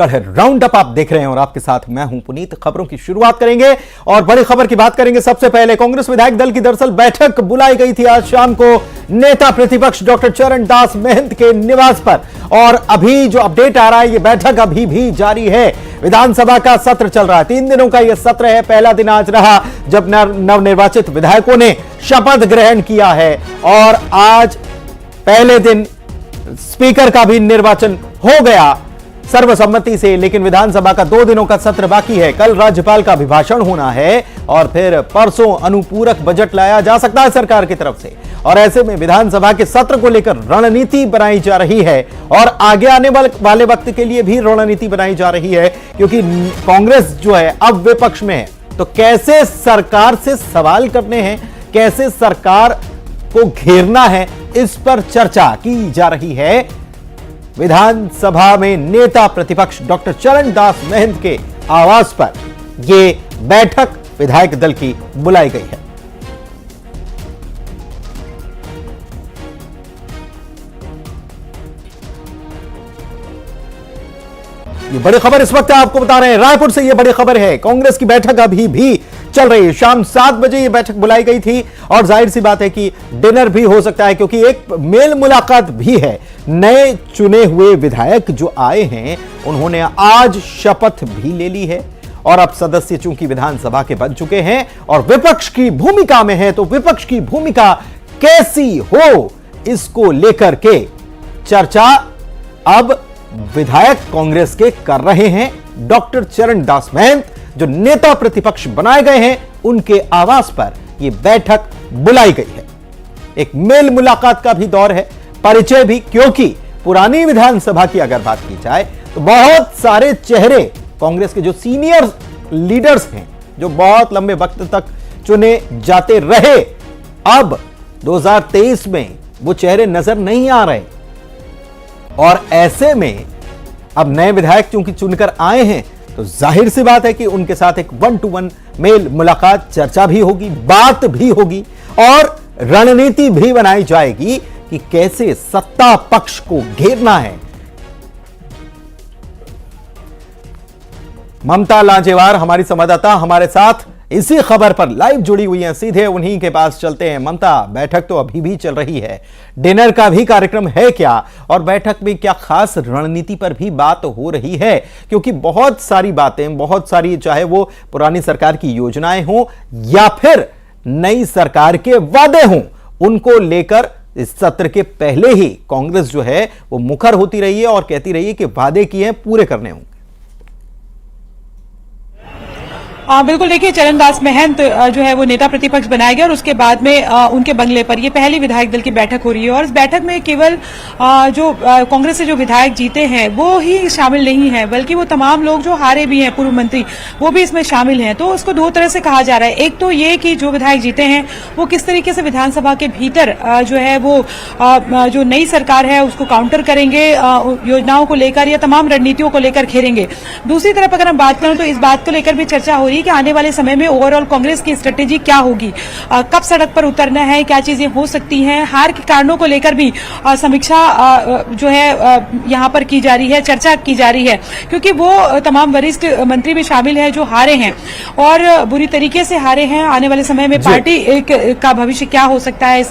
Round up आप देख रहे हैं और आपके साथ मैं हूं पुनीत। खबरों की शुरुआत करेंगे और बड़ी खबर की बात करेंगे। सबसे पहले कांग्रेस विधायक दल की दरअसल बैठक बुलाई गई थी आज शाम को नेता प्रतिपक्ष डॉक्टर चरण दास महंत के निवास पर, और अभी जो अपडेट आ रहा है ये बैठक अभी भी जारी है। विधानसभा का सत्र चल रहा है, 3 दिनों का यह सत्र है। पहला दिन आज रहा जब नवनिर्वाचित विधायकों ने शपथ ग्रहण किया है, और आज पहले दिन स्पीकर का भी निर्वाचन हो गया सर्वसम्मति से। लेकिन विधानसभा का 2 दिनों का सत्र बाकी है। कल राज्यपाल का अभिभाषण होना है और फिर परसों अनुपूरक बजट लाया जा सकता है सरकार की तरफ से। और ऐसे में विधानसभा के सत्र को लेकर रणनीति बनाई जा रही है और आगे आने वाले वक्त के लिए भी रणनीति बनाई जा रही है, क्योंकि कांग्रेस जो है अब विपक्ष में है। तो कैसे सरकार से सवाल करने हैं, कैसे सरकार को घेरना है, इस पर चर्चा की जा रही है। विधानसभा में नेता प्रतिपक्ष डॉक्टर चरण दास महंत के आवास पर यह बैठक विधायक दल की बुलाई गई है। ये बड़ी खबर इस वक्त आपको बता रहे हैं, रायपुर से ये बड़ी खबर है। कांग्रेस की बैठक अभी भी चल रही है। शाम 7 बजे ये बैठक बुलाई गई थी और जाहिर सी बात है कि डिनर भी हो सकता है, क्योंकि एक मेल मुलाकात भी है। नए चुने हुए विधायक जो आए हैं उन्होंने आज शपथ भी ले ली है, और अब सदस्य चूंकि विधानसभा के बन चुके हैं और विपक्ष की भूमिका में है, तो विपक्ष की भूमिका कैसी हो इसको लेकर के चर्चा अब विधायक कांग्रेस के कर रहे हैं। डॉक्टर चरण दास महंत जो नेता प्रतिपक्ष बनाए गए हैं उनके आवास पर यह बैठक बुलाई गई है। एक मेल मुलाकात का भी दौर है, परिचय भी, क्योंकि पुरानी विधानसभा की अगर बात की जाए तो बहुत सारे चेहरे कांग्रेस के जो सीनियर लीडर्स हैं, जो बहुत लंबे वक्त तक चुने जाते रहे, अब 2023 में वो चेहरे नजर नहीं आ रहे। और ऐसे में अब नए विधायक चूंकि चुनकर आए हैं तो जाहिर सी बात है कि उनके साथ एक 1-to-1 मेल मुलाकात, चर्चा भी होगी, बात भी होगी और रणनीति भी बनाई जाएगी कि कैसे सत्ता पक्ष को घेरना है। ममता लांजेवार हमारी संवाददाता हमारे साथ इसी खबर पर लाइव जुड़ी हुई हैं, सीधे उन्हीं के पास चलते हैं। ममता, बैठक तो अभी भी चल रही है, डिनर का भी कार्यक्रम है क्या, और बैठक में क्या खास रणनीति पर भी बात हो रही है? क्योंकि बहुत सारी बातें, बहुत सारी, चाहे वो पुरानी सरकार की योजनाएं हों या फिर नई सरकार के वादे हों, उनको लेकर इस सत्र के पहले ही कांग्रेस जो है वो मुखर होती रही है और कहती रही है कि वादे किए हैं पूरे करने होंगे। बिल्कुल, देखिए, चरण दास महंत जो है वो नेता प्रतिपक्ष बनाया गया और उसके बाद में उनके बंगले पर ये पहली विधायक दल की बैठक हो रही है। और इस बैठक में केवल जो कांग्रेस से जो विधायक जीते हैं वो ही शामिल नहीं है, बल्कि वो तमाम लोग जो हारे भी हैं, पूर्व मंत्री, वो भी इसमें शामिल हैं। तो उसको 2 तरह से कहा जा रहा है। एक तो ये कि जो विधायक जीते हैं वो किस तरीके से विधानसभा के भीतर जो है वो जो नई सरकार है उसको काउंटर करेंगे, योजनाओं को लेकर या तमाम रणनीतियों को लेकर घेरेंगे। दूसरी तरफ अगर हम बात करें तो इस बात को लेकर भी चर्चा हो रही कि आने वाले समय में ओवरऑल कांग्रेस की स्ट्रेटेजी क्या होगी, कब सड़क पर उतरना है, क्या चीजें हो सकती हैं। हार के कारणों को लेकर भी समीक्षा जो है यहां पर की जा रही है, चर्चा की जा रही है, क्योंकि वो तमाम वरिष्ठ मंत्री भी शामिल हैं जो हारे हैं और बुरी तरीके से हारे हैं। आने वाले समय में पार्टी का भविष्य क्या हो सकता है,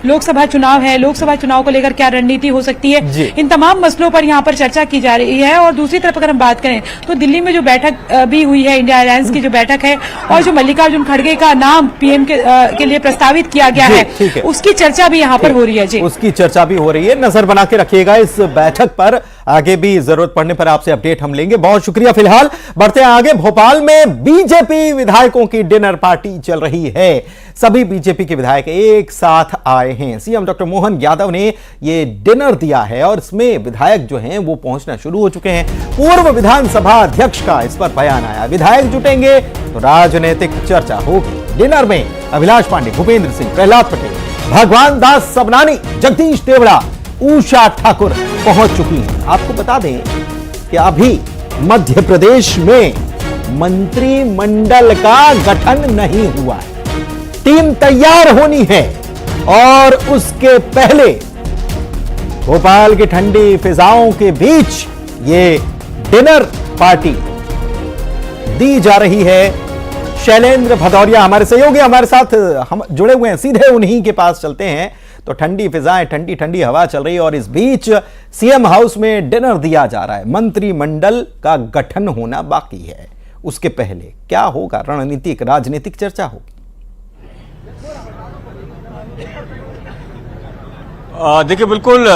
लोकसभा चुनाव है, लोकसभा चुनाव को लेकर क्या रणनीति हो सकती है, इन तमाम मसलों पर यहां पर चर्चा की जा रही है। और दूसरी तरफ अगर हम बात करें तो दिल्ली में जो बैठक भी हुई है, इंडिया अलायंस की जो बैठक है, और जो मल्लिकार्जुन खड़गे का नाम पीएम के लिए प्रस्तावित किया गया है, उसकी चर्चा भी यहाँ पर हो रही है। जी, उसकी चर्चा भी हो रही है। नजर बना के रखिएगा इस बैठक पर, आगे भी जरूरत पड़ने पर आपसे अपडेट हम लेंगे। बहुत शुक्रिया। फिलहाल बढ़ते हैं आगे। भोपाल में बीजेपी विधायकों की डिनर पार्टी चल रही है। सभी बीजेपी के विधायक एक साथ आए हैं। सीएम डॉक्टर मोहन यादव ने ये डिनर दिया है और इसमें विधायक जो हैं वो पहुंचना शुरू हो चुके हैं। पूर्व विधानसभा अध्यक्ष का इस पर बयान आया, विधायक जुटेंगे तो राजनीतिक चर्चा होगी। डिनर में अभिलाष पांडे, भूपेंद्र सिंह, प्रहलाद पटेल, भगवान दास सबनानी, जगदीश देवड़ा, उषा ठाकुर पहुंच चुकी हैं। आपको बता दें कि अभी मध्य प्रदेश में मंत्रिमंडल का गठन नहीं हुआ है, टीम तैयार होनी है और उसके पहले भोपाल की ठंडी फिजाओं के बीच ये डिनर पार्टी दी जा रही है। शैलेंद्र भदौरिया हमारे सहयोगी हमारे साथ हम जुड़े हुए हैं, सीधे उन्हीं के पास चलते हैं। तो ठंडी फिजाएं, ठंडी ठंडी हवा चल रही है और इस बीच सीएम हाउस में डिनर दिया जा रहा है। मंत्रिमंडल का गठन होना बाकी है, उसके पहले क्या होगा? रणनीतिक राजनीतिक चर्चा होगी। देखिए, बिल्कुल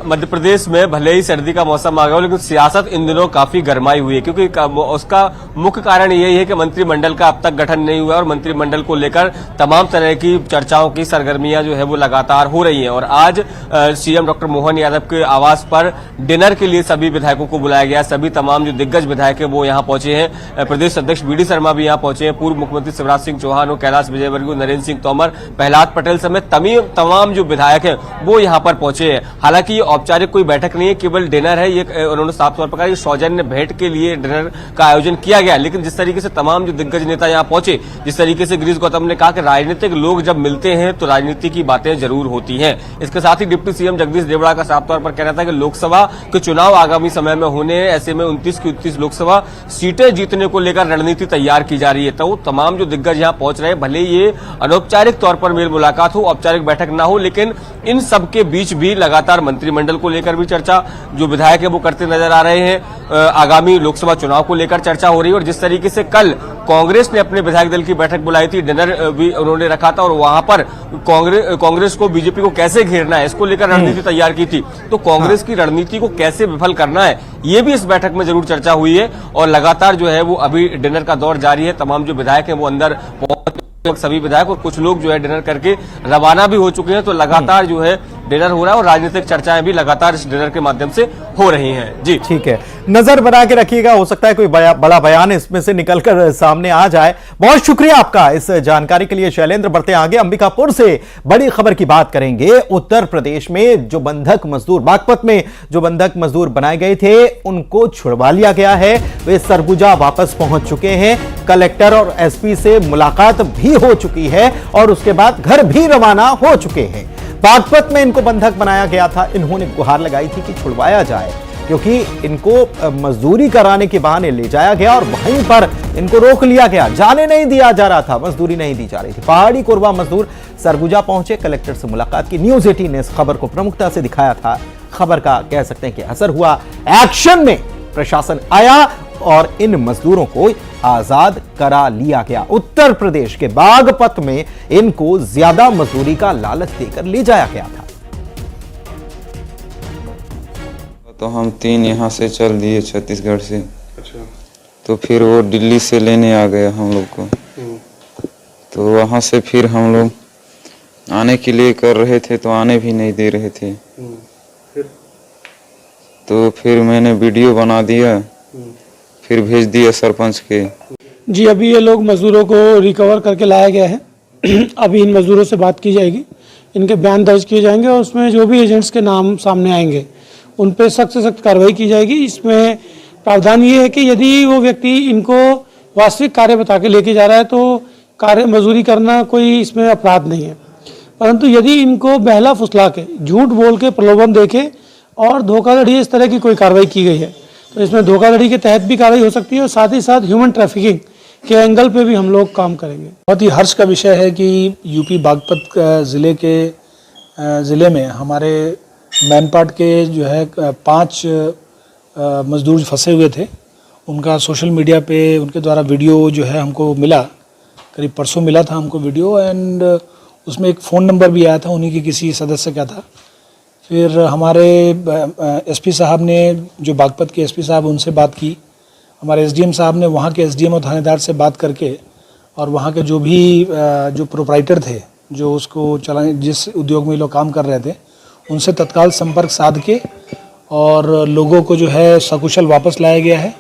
मध्य प्रदेश में भले ही सर्दी का मौसम आ गया हो, लेकिन सियासत इन दिनों काफी गर्माई हुई है, क्योंकि उसका मुख्य कारण यही है कि मंत्रिमंडल का अब तक गठन नहीं हुआ और मंत्रिमंडल को लेकर तमाम तरह की चर्चाओं की सरगर्मियां जो है वो लगातार हो रही हैं। और आज सीएम डॉक्टर मोहन यादव के आवास पर डिनर के लिए सभी विधायकों को बुलाया गया। सभी तमाम जो दिग्गज विधायक है वो यहाँ पहुंचे हैं। प्रदेश अध्यक्ष बीडी शर्मा भी यहाँ पहुंचे हैं, पूर्व मुख्यमंत्री शिवराज सिंह चौहान, कैलाश विजयवर्गीय, नरेंद्र सिंह तोमर, प्रहलाद पटेल समेत तमाम जो विधायक हैं वो यहाँ पर पहुंचे हैं। हालांकि ये औपचारिक कोई बैठक नहीं है, केवल डिनर है। ये उन्होंने साफ तौर पर कहा कि सौजन्य भेंट के लिए डिनर का आयोजन किया गया। लेकिन जिस तरीके से तमाम जो दिग्गज नेता यहाँ पहुंचे, जिस तरीके से गिरीश गौतम ने कहा कि राजनीतिक लोग जब मिलते हैं तो राजनीति की बातें जरूर होती हैं। इसके साथ ही डिप्टी सीएम जगदीश देवड़ा का साफ तौर पर कहना था कि लोकसभा के चुनाव आगामी समय में होने हैं, ऐसे में 29 की 29 लोकसभा सीटें जीतने को लेकर रणनीति तैयार की जा रही है। तो तमाम जो दिग्गज यहाँ पहुंच रहे हैं, भले ये अनौपचारिक तौर पर मेल मुलाकात हो, औपचारिक बैठक ना हो, लेकिन इन सबके बीच भी लगातार मंत्रिमंडल को लेकर भी चर्चा जो विधायक है वो करते नजर आ रहे हैं। आगामी लोकसभा चुनाव को लेकर चर्चा हो रही है। और जिस तरीके से कल कांग्रेस ने अपने विधायक दल की बैठक बुलाई थी, डिनर भी उन्होंने रखा था और वहां पर कांग्रेस को, बीजेपी को कैसे घेरना है इसको लेकर रणनीति तैयार की थी। तो कांग्रेस की रणनीति को कैसे विफल करना है ये भी इस बैठक में जरूर चर्चा हुई है। और लगातार जो है वो अभी डिनर का दौर जारी है। तमाम जो विधायक है वो अंदर सभी विधायक और कुछ लोग जो है डिनर करके रवाना भी हो चुके हैं। तो लगातार जो है डिनर हो रहा है और राजनीतिक चर्चाएं भी लगातार इस डिनर के माध्यम से हो रही हैं। जी ठीक है, नजर बना के रखिएगा, हो सकता है कोई बड़ा बयान इसमें से निकलकर सामने आ जाए। बहुत शुक्रिया आपका इस जानकारी के लिए शैलेंद्र। बढ़ते आगे, अंबिकापुर से बड़ी खबर की बात करेंगे। उत्तर प्रदेश में जो बंधक मजदूर, बागपत में जो बंधक मजदूर बनाए गए थे उनको छुड़वा लिया गया है। वे सरगुजा वापस पहुंच चुके हैं। कलेक्टर और एसपी से मुलाकात भी हो चुकी है और उसके बाद घर भी रवाना हो चुके हैं। बागपत में इनको बंधक बनाया गया था। इन्होंने गुहार लगाई थी कि छुड़वाया जाए, क्योंकि इनको मजदूरी कराने के बहाने ले जाया गया और वहीं पर इनको रोक लिया गया, जाने नहीं दिया जा रहा था, मजदूरी नहीं दी जा रही थी। पहाड़ी कोरबा मजदूर सरगुजा पहुंचे, कलेक्टर से मुलाकात की। न्यूज 18 ने इस खबर को प्रमुखता से दिखाया था। खबर का कह सकते हैं कि असर हुआ। एक्शन में प्रशासन आया और इन मजदूरों को आजाद करा लिया गया। उत्तर प्रदेश के बागपत में इनको ज्यादा मजदूरी का लालच देकर ले जाया गया था। तो हम 3 यहाँ से चल दिए छत्तीसगढ़ से। अच्छा। तो फिर वो दिल्ली से लेने आ गए हम लोग को। तो वहाँ से फिर हम लोग आने के लिए कर रहे थे तो आने भी नहीं दे रहे थे। तो फिर मैंने वीडियो बना दिया, फिर भेज दिया सरपंच के। जी, अभी ये लोग मजदूरों को रिकवर करके लाया गया है। अभी इन मजदूरों से बात की जाएगी, इनके बयान दर्ज किए जाएंगे और उसमें जो भी एजेंट्स के नाम सामने आएंगे उन पे सख्त से सख्त कार्रवाई की जाएगी। इसमें प्रावधान ये है कि यदि वो व्यक्ति इनको वास्तविक कार्य बता के लेके जा रहा है तो कार्य मजदूरी करना कोई इसमें अपराध नहीं है, परंतु यदि इनको बहला फुसला के, झूठ बोल के, प्रलोभन देके और धोखाधड़ी इस तरह की कोई कार्रवाई की गई है तो इसमें धोखाधड़ी के तहत भी कार्रवाई हो सकती है और साथ ही साथ ह्यूमन ट्रैफिकिंग के एंगल पे भी हम लोग काम करेंगे। बहुत ही हर्ष का विषय है कि यूपी बागपत ज़िले में हमारे मैनपाट के जो है 5 मजदूर फंसे हुए थे। उनका सोशल मीडिया पे उनके द्वारा वीडियो जो है हमको मिला, करीब परसों मिला था हमको वीडियो, एंड उसमें एक फ़ोन नंबर भी आया था उन्हीं के किसी सदस्य का था। फिर हमारे एसपी साहब ने, जो बागपत के एसपी साहब, उनसे बात की। हमारे एसडीएम साहब ने वहाँ के एसडीएम और थानेदार से बात करके और वहाँ के जो भी जो प्रोप्राइटर थे, जो उसको चलाने, जिस उद्योग में लोग काम कर रहे थे, उनसे तत्काल संपर्क साध के और लोगों को जो है सकुशल वापस लाया गया है।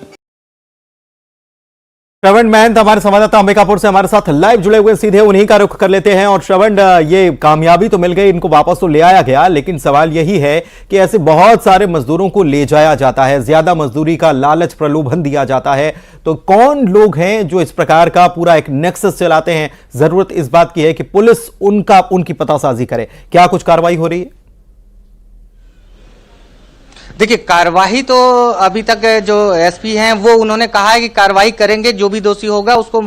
श्रवण महंत हमारे संवाददाता अंबिकापुर से हमारे साथ लाइव जुड़े हुए, सीधे उन्हीं का रुख कर लेते हैं। और श्रवण, ये कामयाबी तो मिल गई, इनको वापस तो ले आया गया, लेकिन सवाल यही है कि ऐसे बहुत सारे मजदूरों को ले जाया जाता है, ज्यादा मजदूरी का लालच, प्रलोभन दिया जाता है, तो कौन लोग हैं जो इस प्रकार का पूरा एक नेक्सस चलाते हैं? जरूरत इस बात की है कि पुलिस उनकी पतासाजी करे। क्या कुछ कार्रवाई हो रही है? देखिए, कार्रवाई तो अभी तक जो एसपी हैं वो उन्होंने कहा है कि कार्रवाई करेंगे, जो भी दोषी होगा उसको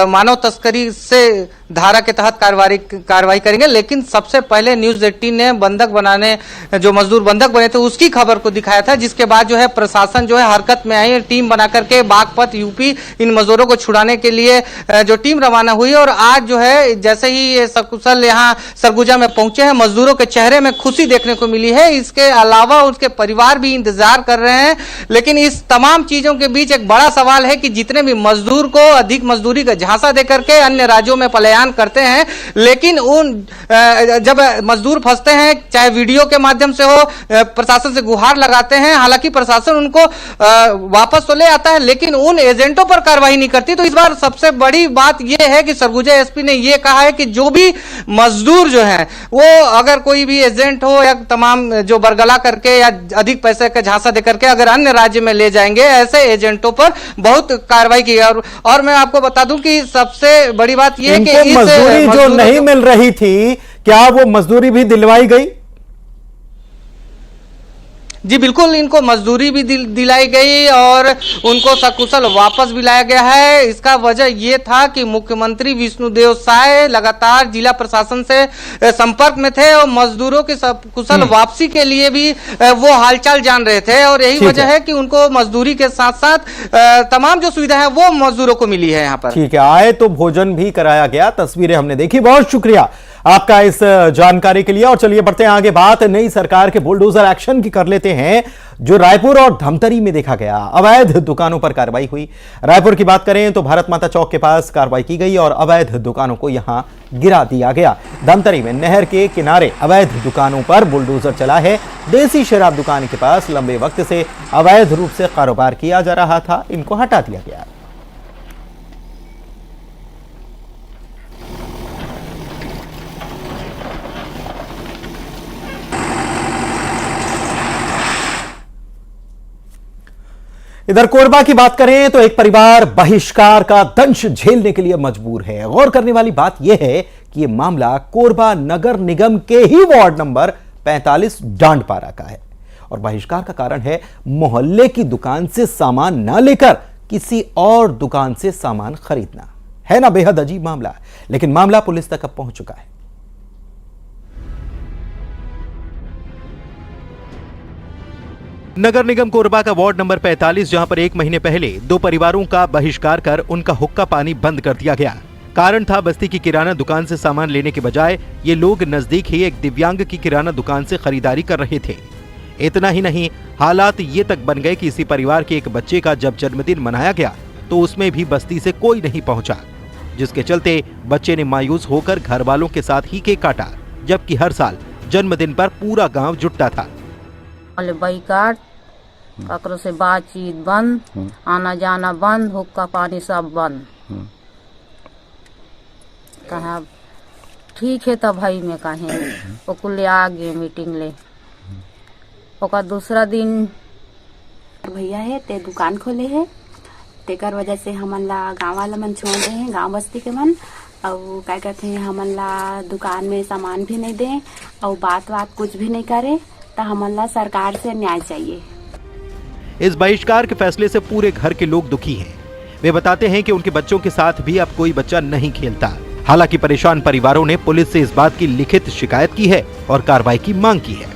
मानव तस्करी से धारा के तहत कार्रवाई करेंगे। लेकिन सबसे पहले न्यूज़ 18 ने बंधक बनाने, जो मजदूर बंधक बने थे उसकी खबर को दिखाया था, जिसके बाद जो है प्रशासन जो है हरकत में आई, टीम बना करके बागपत यूपी इन मजदूरों को छुड़ाने के लिए जो टीम रवाना हुई। और आज जो है जैसे ही ये सकुशल यहाँ सरगुजा में पहुंचे हैं, मजदूरों के चेहरे में खुशी देखने को मिली है। इसके अलावा उसके परिवार भी इंतजार कर रहे हैं। लेकिन इस तमाम चीजों के बीच एक बड़ा सवाल है कि जितने भी मजदूर को अधिक मजदूरी का झांसा देकर के अन्य राज्यों में पलायन करते हैं, लेकिन उन जब मजदूर फंसते हैं, चाहे वीडियो के माध्यम से हो, प्रशासन से गुहार लगाते हैं, हालांकि प्रशासन उनको वापस तो ले आता है लेकिन उन एजेंटों पर कार्रवाई नहीं करती। तो इस बार सबसे बड़ी बात यह है कि सरगुजा एसपी ने यह कहा है कि जो भी मजदूर जो हैं वो अगर कोई भी एजेंट हो या तमाम जो बरगला करके या अधिक पैसे का झांसा देकर के अगर अन्य राज्य में ले जाएंगे, ऐसे एजेंटों पर बहुत कार्रवाई की। और मैं आपको बता दूं कि सबसे बड़ी बात यह है कि मजदूरी जो नहीं मिल रही थी, क्या वो मजदूरी भी दिलवाई गई? जी बिल्कुल, इनको मजदूरी भी दिलाई गई और उनको सकुशल वापस भी लाया गया है। इसका वजह यह था कि मुख्यमंत्री विष्णुदेव साय लगातार जिला प्रशासन से संपर्क में थे और मजदूरों की सकुशल वापसी के लिए भी वो हालचाल जान रहे थे। और यही वजह है कि उनको मजदूरी के साथ साथ तमाम जो सुविधा है वो मजदूरों को मिली है यहाँ पर। ठीक है, आए तो भोजन भी कराया गया, तस्वीरें हमने देखी। बहुत शुक्रिया आपका इस जानकारी के लिए। और चलिए बढ़ते हैं आगे, बात नई सरकार के बुलडोजर एक्शन की कर लेते हैं जो रायपुर और धमतरी में देखा गया। अवैध दुकानों पर कार्रवाई हुई। रायपुर की बात करें तो भारत माता चौक के पास कार्रवाई की गई और अवैध दुकानों को यहां गिरा दिया गया। धमतरी में नहर के किनारे अवैध दुकानों पर बुलडोजर चला है। देसी शराब दुकान के पास लंबे वक्त से अवैध रूप से कारोबार किया जा रहा था, इनको हटा दिया गया। इधर कोरबा की बात करें तो एक परिवार बहिष्कार का दंश झेलने के लिए मजबूर है। गौर करने वाली बात यह है कि यह मामला कोरबा नगर निगम के ही वार्ड नंबर 45 डांडपारा का है और बहिष्कार का कारण है मोहल्ले की दुकान से सामान ना लेकर किसी और दुकान से सामान खरीदना। है ना बेहद अजीब मामला, लेकिन मामला पुलिस तक अब पहुंच चुका है। नगर निगम कोरबा का वार्ड नंबर 45, जहां पर 1 महीने पहले 2 परिवारों का बहिष्कार कर उनका हुक्का पानी बंद कर दिया गया। कारण था बस्ती की किराना दुकान से सामान लेने के बजाय ये लोग नजदीक ही एक दिव्यांग की किराना दुकान से खरीदारी कर रहे थे। इतना ही नहीं, हालात ये तक बन गए कि इसी परिवार के एक बच्चे का जब जन्मदिन मनाया गया तो उसमें भी बस्ती से कोई नहीं पहुंचा, जिसके चलते बच्चे ने मायूस होकर घर वालों के साथ ही केक काटा, जबकि हर साल जन्मदिन पर पूरा गांव जुटता था। बाइकाट ककरो से बातचीत बंद, आना जाना बंद, हुक्का पानी सब बंद। कहा ठीक है तब भाई में कहे ओकुले आ गए मीटिंग ले। ओका दूसरा दिन भैया है ते दुकान खोले है, तेकर वजह से हमन ला गाँव वाला मन छोड़ रहे हैं, गाँव बस्ती के मन। और क्या कहते हैं हमन ला दुकान में सामान भी नहीं दे और बात कुछ भी नहीं करे, तो हमन ला सरकार से न्याय चाहिए। इस बहिष्कार के फैसले से पूरे घर के लोग दुखी हैं। वे बताते हैं कि उनके बच्चों के साथ भी अब कोई बच्चा नहीं खेलता। हालांकि परेशान परिवारों ने पुलिस से इस बात की लिखित शिकायत की है और कार्रवाई की मांग की है।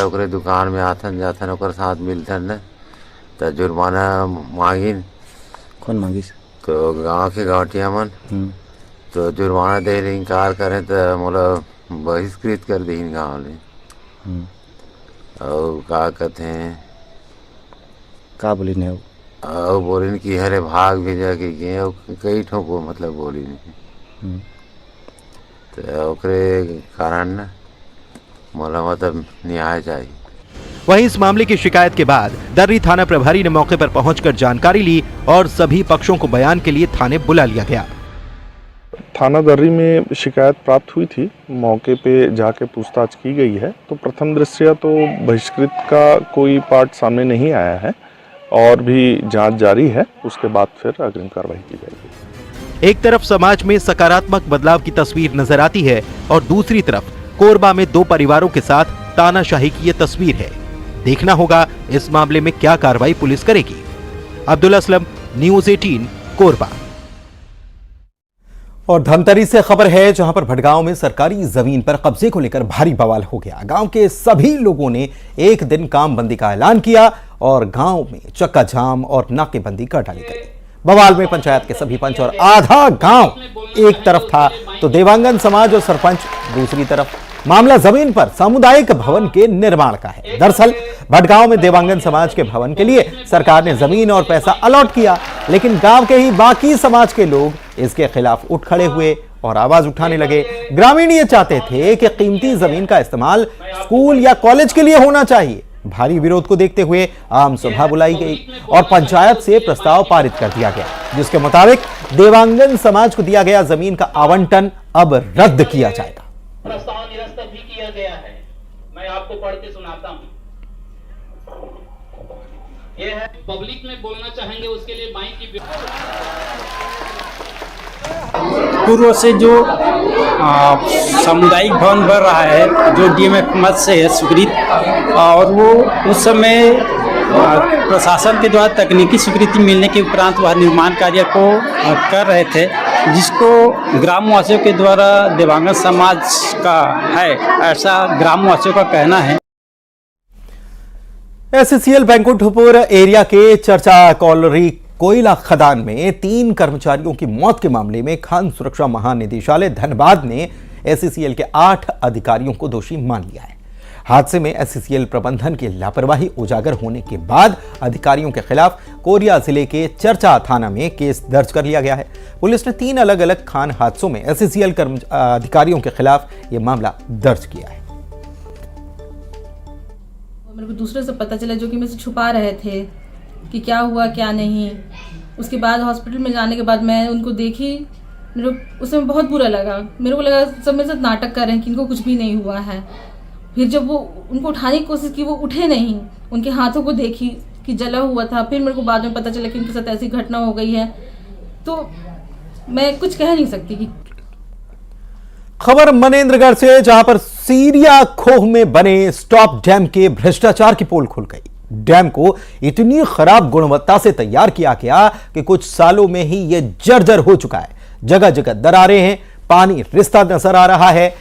ओकरे दुकान में आथन जाथन ओकर साथ मिलथन न तो जुर्माना मांगिन। कौन मांगिस? तो गांव के गाँवटिया मन तो जुर्माना दे इनकार करें तो मोला बहिष्कृत कर दी गाँव ले। और का कहते हैं का बोली ने और बोलिन कि हरे भाग भी जाके गए कई ठोको मतलब बोली नहीं तो ओकरे कारण न मोला मतलब न्याय चाहिए। वहीं इस मामले की शिकायत के बाद दर्री थाना प्रभारी ने मौके पर पहुंचकर जानकारी ली और सभी पक्षों को बयान के लिए थाने बुला लिया गया। थाना दर्री में शिकायत प्राप्त हुई थी, मौके पे जाके पूछताछ की गई है। तो प्रथम दृष्टया तो बहिष्कृत का कोई पार्ट सामने नहीं आया है और भी जांच जारी है, उसके बाद फिर अग्रिम कार्रवाई की जाएगी। एक तरफ समाज में सकारात्मक बदलाव की तस्वीर नजर आती है और दूसरी तरफ कोरबा में 2 परिवारों के साथ तानाशाही की ये तस्वीर है। देखना होगा इस मामले में क्या कार्रवाई पुलिस करेगी। अब्दुल असलम, न्यूज़ 18, कोरबा। और धमतरी से खबर है, जहां पर भटगांव में सरकारी जमीन पर कब्जे को लेकर भारी बवाल हो गया। गांव के सभी लोगों ने एक दिन काम बंदी का ऐलान किया और गांव में चक्का जाम और नाकेबंदी कर डाली गई। बवाल में पंचायत के सभी पंच और आधा गांव एक तरफ था तो देवांगन समाज और सरपंच दूसरी तरफ। मामला जमीन पर सामुदायिक भवन के निर्माण का है। दरअसल भटगांव में देवांगन समाज के भवन के लिए सरकार ने जमीन और पैसा अलॉट किया, लेकिन गांव के ही बाकी समाज के लोग इसके खिलाफ उठ खड़े हुए और आवाज उठाने लगे। ग्रामीण ये चाहते थे कि कीमती जमीन का इस्तेमाल स्कूल या कॉलेज के लिए होना चाहिए। भारी विरोध को देखते हुए आम सभा बुलाई गई और पंचायत से प्रस्ताव पारित कर दिया गया, जिसके मुताबिक देवांगन समाज को दिया गया जमीन का आवंटन अब रद्द किया जाएगा। प्रस्ताव निरस्त भी किया गया है, मैं आपको पढ़ के सुनाता हूं। यह है, पब्लिक में बोलना चाहेंगे उसके लिए माइक की पूर्व से जो सामुदायिक भवन बन रहा है, जो डीएमएफ मत से है स्वीकृत, और वो उस समय प्रशासन के द्वारा तकनीकी स्वीकृति मिलने के उपरांत वह निर्माण कार्य को कर रहे थे, जिसको ग्रामवासियों के द्वारा देवांगन समाज का है, ऐसा ग्रामवासियों का कहना है। एससीएल बैंकुंठपुर एरिया के चर्चा कॉलोनी कोयला खदान में 3 कर्मचारियों की मौत के मामले में खान सुरक्षा महानिदेशालय धनबाद ने एससीएल के 8 अधिकारियों को दोषी मान लिया है। हादसे में एससीएल प्रबंधन की लापरवाही उजागर होने के बाद अधिकारियों के खिलाफ कोरिया जिले के चर्चा थाना में केस दर्ज कर लिया गया है। पुलिस ने 3 अलग अलग खान हादसों में एससीएल अधिकारियों के खिलाफ यह मामला दर्ज किया है। मेरे को दूसरे से पता चला, जो कि मेरे से छुपा रहे थे कि क्या हुआ क्या नहीं। उसके बाद हॉस्पिटल में जाने के बाद मैं उनको देखी, मेरे उसमें बहुत बुरा लगा। मेरे को लगा सब मेरे साथ नाटक कर रहे हैं कि इनको कुछ भी नहीं हुआ है। फिर जब वो उनको उठाने की कोशिश की, वो उठे नहीं। उनके हाथों को देखी कि जला हुआ था। फिर मेरे को बाद में पता चला कि उनके साथ ऐसी घटना हो गई है, तो मैं कुछ कह नहीं सकती कि। खबर मनेंद्रगढ़ से, जहां पर सीरिया खोह में बने स्टॉप डैम के भ्रष्टाचार की पोल खुल गई। डैम को इतनी खराब गुणवत्ता से तैयार किया गया कि कुछ सालों में ही यह जर्जर हो चुका है। जगह जगह दरारें हैं, पानी रिसता नजर आ रहा है,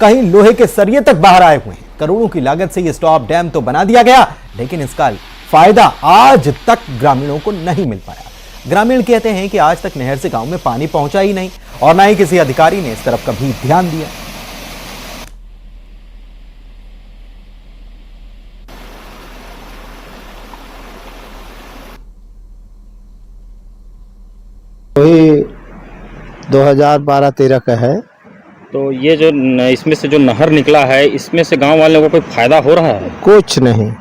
कहीं लोहे के सरिये तक बाहर आए हुए हैं। करोड़ों की लागत से यह स्टॉप डैम तो बना दिया गया, लेकिन इसका फायदा आज तक ग्रामीणों को नहीं मिल पाया। ग्रामीण कहते हैं कि आज तक नहर से गांव में पानी पहुंचा ही नहीं और न ही किसी अधिकारी ने इस तरफ कभी ध्यान दिया। वही 2012-13 का है। तो ये जो इसमें से जो नहर निकला है, इसमें से गांव वालों को कोई फायदा हो रहा है? कुछ नहीं,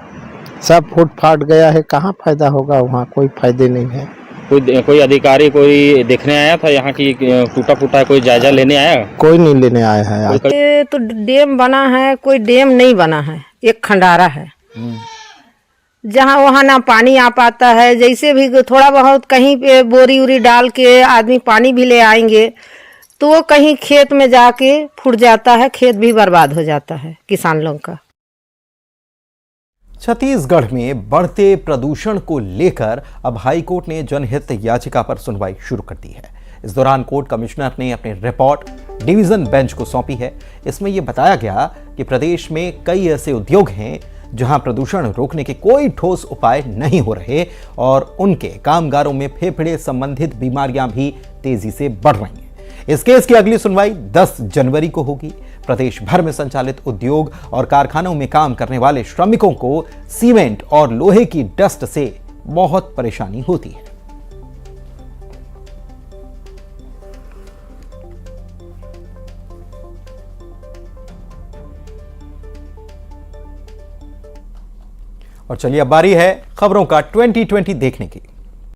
सब फूट फाट गया है। कहाँ फायदा होगा, वहाँ कोई फायदे नहीं है। कोई अधिकारी कोई देखने आया था यहाँ की टूटा फूटा है, कोई जायजा लेने आया? कोई नहीं लेने आया है। ये तो डैम बना है, कोई डैम नहीं बना है, एक खंडारा है। जहाँ वहाँ ना पानी आ पाता है। जैसे भी थोड़ा बहुत कहीं पे बोरी उरी डाल के आदमी पानी भी ले आएंगे तो वो कहीं खेत में जाके फूट जाता है, खेत भी बर्बाद हो जाता है किसान लोग का। छत्तीसगढ़ में बढ़ते प्रदूषण को लेकर अब हाईकोर्ट ने जनहित याचिका पर सुनवाई शुरू कर दी है। इस दौरान कोर्ट कमिश्नर ने अपनी रिपोर्ट डिवीजन बेंच को सौंपी है। इसमें यह बताया गया कि प्रदेश में कई ऐसे उद्योग हैं जहां प्रदूषण रोकने के कोई ठोस उपाय नहीं हो रहे और उनके कामगारों में फेफड़े संबंधित बीमारियां भी तेजी से बढ़ रही हैं। इस केस की अगली सुनवाई 10 जनवरी को होगी। प्रदेश भर में संचालित उद्योग और कारखानों में काम करने वाले श्रमिकों को सीमेंट और लोहे की डस्ट से बहुत परेशानी होती है। और चलिए अब बारी है खबरों का 2020 देखने की।